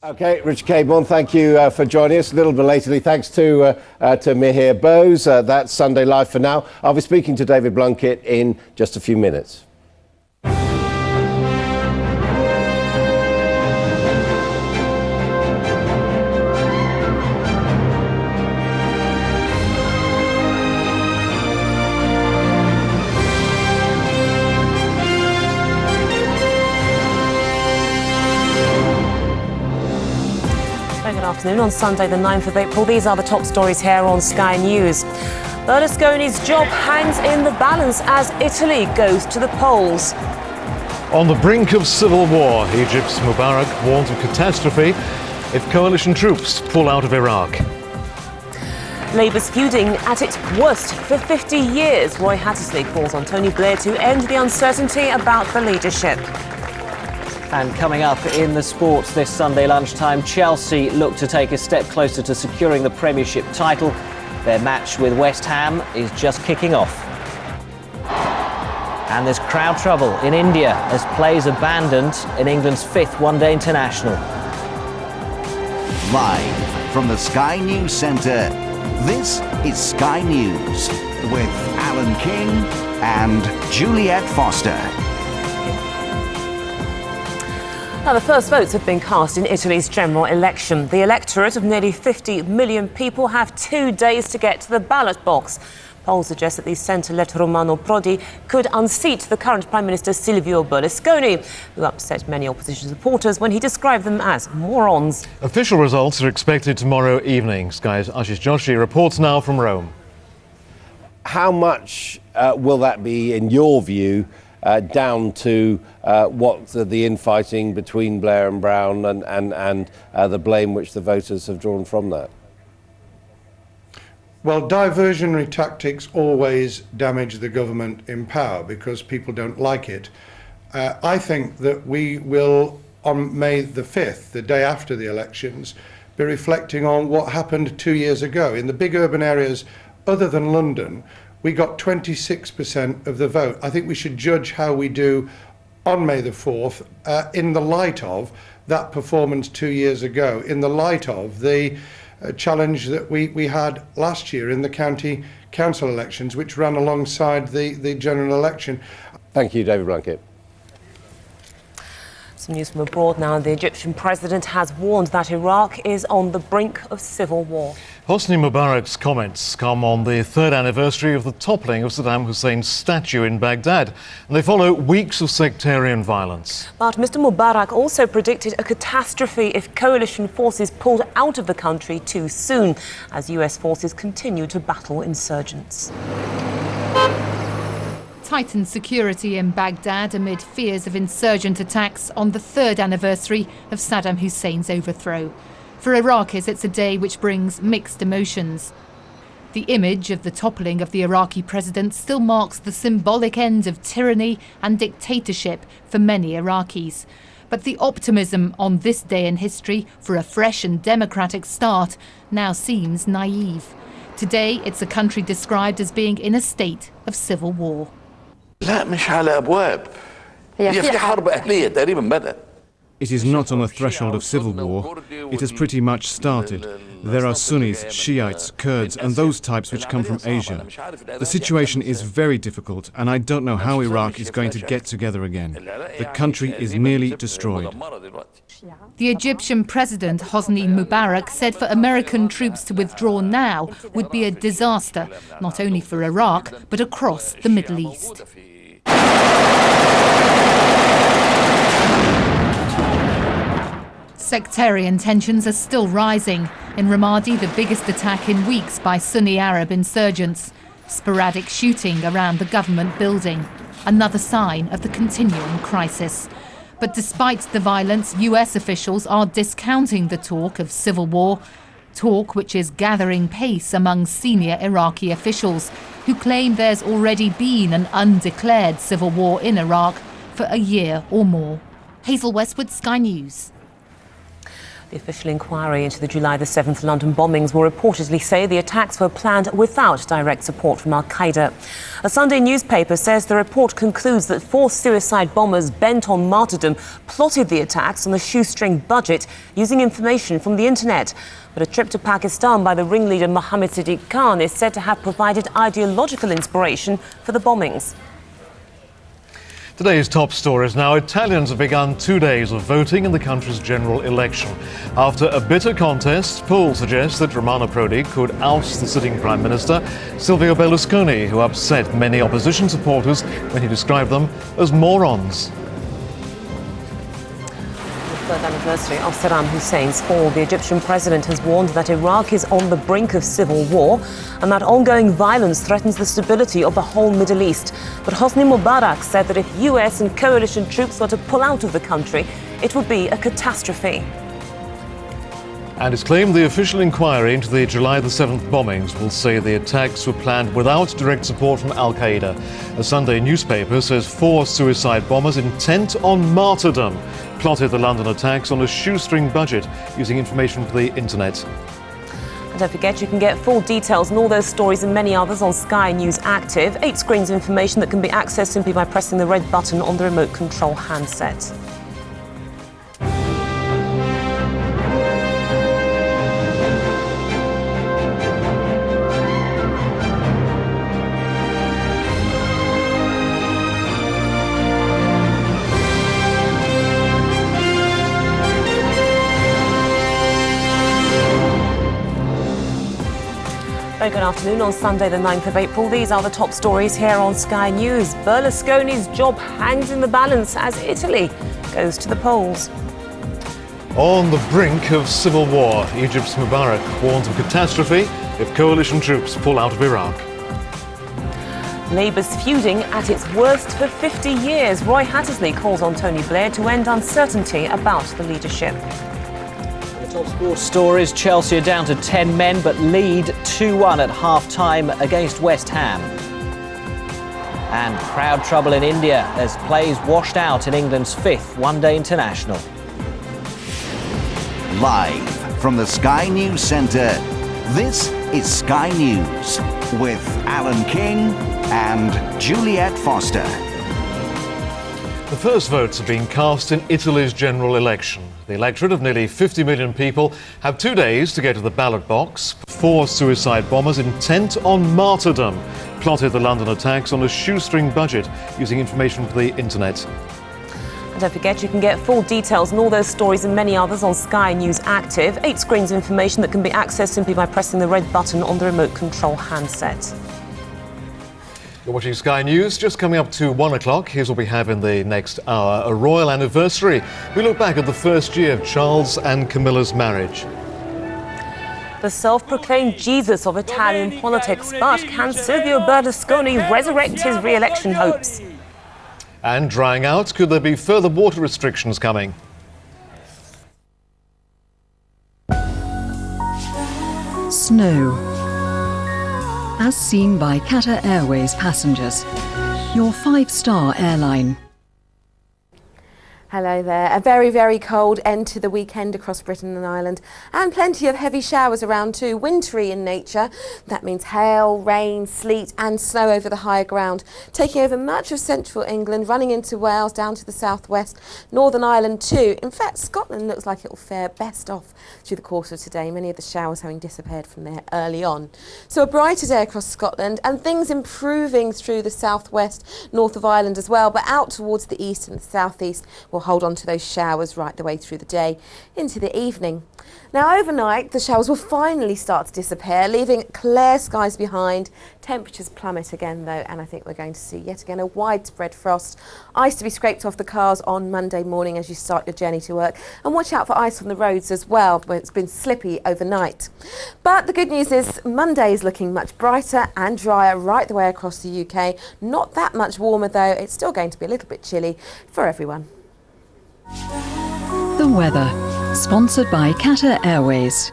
OK, Richard Cabourn, thank you for joining us. A little belatedly, thanks to Mihir Bose. That's Sunday Live for now. I'll be speaking to David Blunkett in just a few minutes. Good afternoon. On Sunday, the 9th of April, these are the top stories here on Sky News. Berlusconi's job hangs in the balance as Italy goes to the polls. On the brink of civil war, Egypt's Mubarak warns of catastrophe if coalition troops pull out of Iraq. Labour's feuding at its worst for 50 years. Roy Hattersley calls on Tony Blair to end the uncertainty about the leadership. And coming up in the sports this Sunday lunchtime, Chelsea look to take a step closer to securing the Premiership title. Their match with West Ham is just kicking off. And there's crowd trouble in India as players abandoned in England's 5th one-day international. Live from the Sky News Centre, this is Sky News with Allan King and Juliet Foster. Now, the first votes have been cast in Italy's general election. The electorate of nearly 50 million people have 2 days to get to the ballot box. Polls suggest that the centre-left Romano Prodi could unseat the current Prime Minister Silvio Berlusconi, who upset many opposition supporters when he described them as morons. Official results are expected tomorrow evening. Sky's Ashish Joshi reports now from Rome. How much will that be, in your view, down to what the infighting between Blair and Brown and the blame which the voters have drawn from that? Well, diversionary tactics always damage the government in power because people don't like it. I think that we will, on May the 5th, the day after the elections, be reflecting on what happened 2 years ago. In the big urban areas other than London, we got 26% of the vote. I think we should judge how we do on May the 4th in the light of that performance 2 years ago, in the light of the challenge that we had last year in the county council elections, which ran alongside the general election. Thank you, David Blunkett. Some news from abroad now. The Egyptian president has warned that Iraq is on the brink of civil war. Hosni Mubarak's comments come on the 3rd anniversary of the toppling of Saddam Hussein's statue in Baghdad, and they follow weeks of sectarian violence. But Mr. Mubarak also predicted a catastrophe if coalition forces pulled out of the country too soon, as US forces continue to battle insurgents. Tightened security in Baghdad amid fears of insurgent attacks on the 3rd anniversary of Saddam Hussein's overthrow. For Iraqis, it's a day which brings mixed emotions. The image of the toppling of the Iraqi president still marks the symbolic end of tyranny and dictatorship for many Iraqis. But the optimism on this day in history for a fresh and democratic start now seems naive. Today, it's a country described as being in a state of civil war. لا مش على أبواب هي في حرب أهلية تقريبا بدأت. It is not on the threshold of civil war. It has pretty much started. There are Sunnis, Shiites, Kurds and those types which come from Asia. The situation is very difficult and I don't know how Iraq is going to get together again. The country is nearly destroyed. The Egyptian president, Hosni Mubarak, said for American troops to withdraw now would be a disaster, not only for Iraq, but across the Middle East. Sectarian tensions are still rising. In Ramadi, the biggest attack in weeks by Sunni Arab insurgents. Sporadic shooting around the government building. Another sign of the continuing crisis. But despite the violence, US officials are discounting the talk of civil war. Talk which is gathering pace among senior Iraqi officials who claim there's already been an undeclared civil war in Iraq for a year or more. Hazel, Westwood, Sky News. The official inquiry into the July the 7th London bombings will reportedly say the attacks were planned without direct support from Al-Qaeda. A Sunday newspaper says the report concludes that 4 suicide bombers bent on martyrdom plotted the attacks on a shoestring budget using information from the internet. But a trip to Pakistan by the ringleader Mohammed Siddiq Khan is said to have provided ideological inspiration for the bombings. Today's top stories now. Italians have begun 2 days of voting in the country's general election. After a bitter contest, polls suggest that Romano Prodi could oust the sitting Prime Minister, Silvio Berlusconi, who upset many opposition supporters when he described them as morons. The 3rd anniversary of Saddam Hussein's fall, the Egyptian president has warned that Iraq is on the brink of civil war and that ongoing violence threatens the stability of the whole Middle East. But Hosni Mubarak said that if US and coalition troops were to pull out of the country, it would be a catastrophe. And it's claimed the official inquiry into the July the 7th bombings will say the attacks were planned without direct support from Al-Qaeda. A Sunday newspaper says 4 suicide bombers intent on martyrdom plotted the London attacks on a shoestring budget using information from the internet. And don't forget, you can get full details on all those stories and many others on Sky News Active. 8 screens of information that can be accessed simply by pressing the red button on the remote control handset. Very good afternoon on Sunday the 9th of April. These are the top stories here on Sky News. Berlusconi's job hangs in the balance as Italy goes to the polls. On the brink of civil war, Egypt's Mubarak warns of catastrophe if coalition troops pull out of Iraq. Labour's feuding at its worst for 50 years. Roy Hattersley calls on Tony Blair to end uncertainty about the leadership. Top sports stories. Chelsea are down to 10 men but lead 2-1 at half-time against West Ham. And crowd trouble in India as plays washed out in England's 5th one-day international. Live from the Sky News Centre, this is Sky News with Allan King and Juliet Foster. The first votes have been cast in Italy's general election. The electorate of nearly 50 million people have 2 days to get to the ballot box. 4 suicide bombers intent on martyrdom plotted the London attacks on a shoestring budget using information from the internet. And don't forget, you can get full details on all those stories and many others on Sky News Active. 8 screens of information that can be accessed simply by pressing the red button on the remote control handset. You're watching Sky News. Just coming up to 1 o'clock, here's what we have in the next hour. A royal anniversary. We look back at the first year of Charles and Camilla's marriage. The self-proclaimed Jesus of Italian politics, but can Silvio Berlusconi resurrect his re-election hopes? And drying out, could there be further water restrictions coming? Snow. As seen by Qatar Airways passengers, your 5-star airline. Hello there. A very, very cold end to the weekend across Britain and Ireland, and plenty of heavy showers around too, wintry in nature. That means hail, rain, sleet and snow over the higher ground, taking over much of central England, running into Wales, down to the southwest, Northern Ireland too. In fact, Scotland looks like it will fare best off through the course of today, many of the showers having disappeared from there early on. So a brighter day across Scotland, and things improving through the southwest, north of Ireland as well, but out towards the east and the southeast we'll hold on to those showers right the way through the day into the evening. Now overnight the showers will finally start to disappear, leaving clear skies behind. Temperatures plummet again though, and I think we're going to see yet again a widespread frost. Ice to be scraped off the cars on Monday morning as you start your journey to work, and watch out for ice on the roads as well, where it's been slippy overnight. But the good news is Monday is looking much brighter and drier right the way across the UK. Not that much warmer though, it's still going to be a little bit chilly for everyone. The weather, sponsored by Qatar Airways.